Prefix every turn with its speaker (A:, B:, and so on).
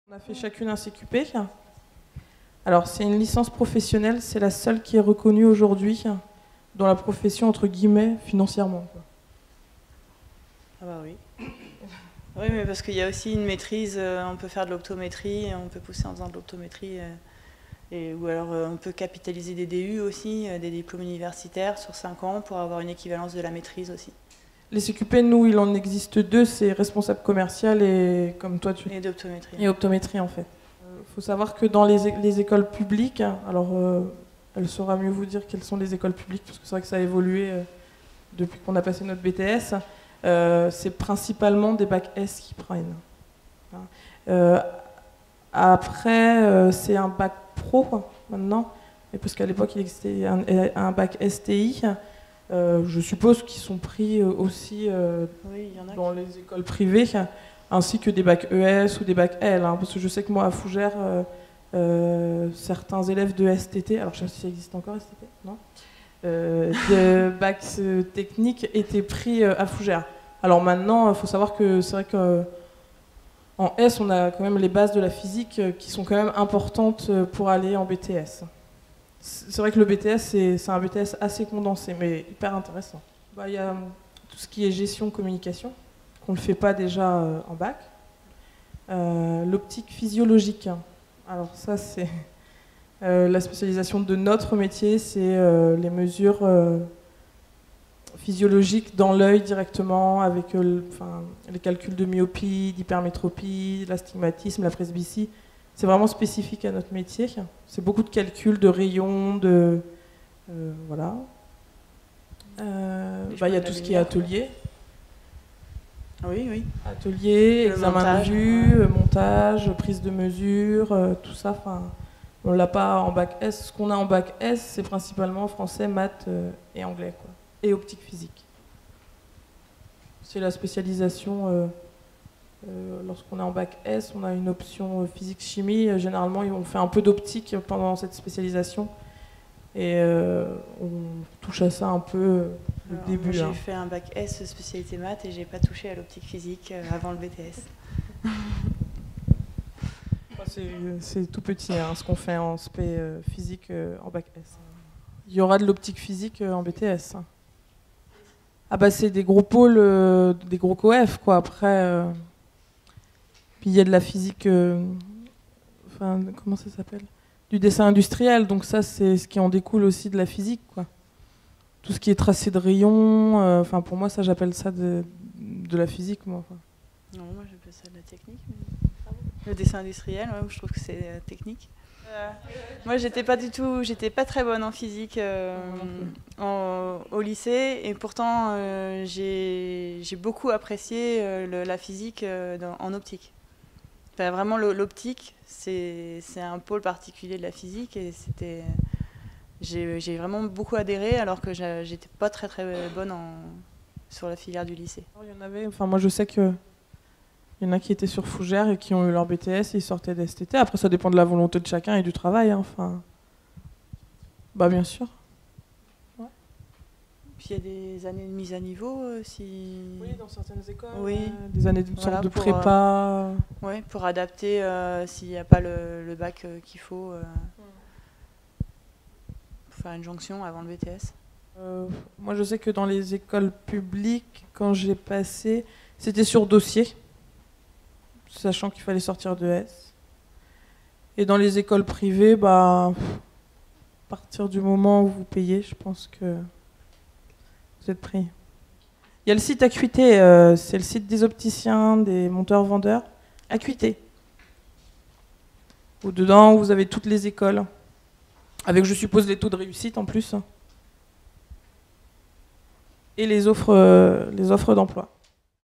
A: On a fait chacune un CQP. Alors, c'est une licence professionnelle, c'est la seule qui est reconnue aujourd'hui dans la profession, entre guillemets, financièrement.
B: Ah bah oui. Oui, mais parce qu'il y a aussi une maîtrise, on peut faire de l'optométrie, on peut pousser en faisant de l'optométrie, ou alors on peut capitaliser des DU aussi, des diplômes universitaires sur 5 ans pour avoir une équivalence de la maîtrise aussi.
A: Les CQP, nous, il en existe deux, c'est responsable commercial et comme toi tu...
B: Et d'optométrie.
A: Et optométrie en fait. Il faut savoir que dans les écoles publiques, alors elle saura mieux vous dire quelles sont les écoles publiques, parce que c'est vrai que ça a évolué depuis qu'on a passé notre BTS, c'est principalement des bacs S qui prennent. Après, c'est un bac pro maintenant, et parce qu'à l'époque il existait un bac STI. Je suppose qu'ils sont pris aussi
B: Oui, il y en a
A: dans les écoles privées, ainsi que des bacs ES ou des bacs L. Parce que je sais que moi, à Fougères, certains élèves de STT, alors je ne sais pas si ça existe encore, STT, non de bacs techniques étaient pris à Fougères. Alors maintenant, il faut savoir que c'est vrai qu'en S, on a quand même les bases de la physique qui sont quand même importantes pour aller en BTS. C'est vrai que le BTS, c'est un BTS assez condensé, mais hyper intéressant. Il y a tout ce qui est gestion-communication, qu'on ne fait pas déjà en bac. L'optique physiologique. Alors ça, c'est la spécialisation de notre métier, c'est les mesures physiologiques dans l'œil directement, avec les calculs de myopie, d'hypermétropie, l'astigmatisme, la presbytie. C'est vraiment spécifique à notre métier. C'est beaucoup de calculs, de rayons, voilà. Il y a tout ce qui est atelier.
B: Oui, oui.
A: Atelier, examen de vue, montage, prise de mesure, tout ça. On ne l'a pas en bac S. Ce qu'on a en bac S, c'est principalement français, maths et anglais, quoi. Et optique physique. C'est la spécialisation. Lorsqu'on est en bac S, on a une option physique-chimie. Généralement, on fait un peu d'optique pendant cette spécialisation. Et on touche à ça un peu au début.
B: J'ai fait un bac S spécialité maths et j'ai pas touché à l'optique physique avant le BTS.
A: C'est tout petit ce qu'on fait en spé physique en bac S. Il y aura de l'optique physique en BTS. Ah bah c'est des gros pôles, des gros coef quoi. Après, puis il y a de la physique, comment ça s'appelle ? Du dessin industriel, donc ça c'est ce qui en découle aussi de la physique, quoi. Tout ce qui est tracé de rayons, pour moi ça j'appelle ça de la physique, moi.
B: Non, moi j'appelle ça de la technique. Mais... Le dessin industriel, ouais, je trouve que c'est technique. Moi j'étais pas très bonne en physique au lycée, et pourtant j'ai beaucoup apprécié la physique en optique. Enfin, vraiment l'optique, c'est un pôle particulier de la physique, et j'ai vraiment beaucoup adhéré, alors que j'étais pas très bonne sur la filière du lycée.
A: Il y en avait, moi je sais que il y en a qui étaient sur Fougères et qui ont eu leur BTS et ils sortaient d'STT. Après ça dépend de la volonté de chacun et du travail. Bien sûr. Ouais.
B: Puis il y a des années de mise à niveau
A: Oui, dans certaines écoles.
B: Oui.
A: Des années de sorte de prépa.
B: Oui, pour adapter s'il n'y a pas le bac qu'il faut. Pour faire une jonction avant le BTS.
A: Moi je sais que dans les écoles publiques, quand j'ai passé, c'était sur dossier, sachant qu'il fallait sortir de S. Et dans les écoles privées, à partir du moment où vous payez, je pense que vous êtes pris. Il y a le site Acuité, c'est le site des opticiens, des monteurs-vendeurs. Acuité. Où dedans, vous avez toutes les écoles, avec, je suppose, les taux de réussite en plus. Et les offres d'emploi.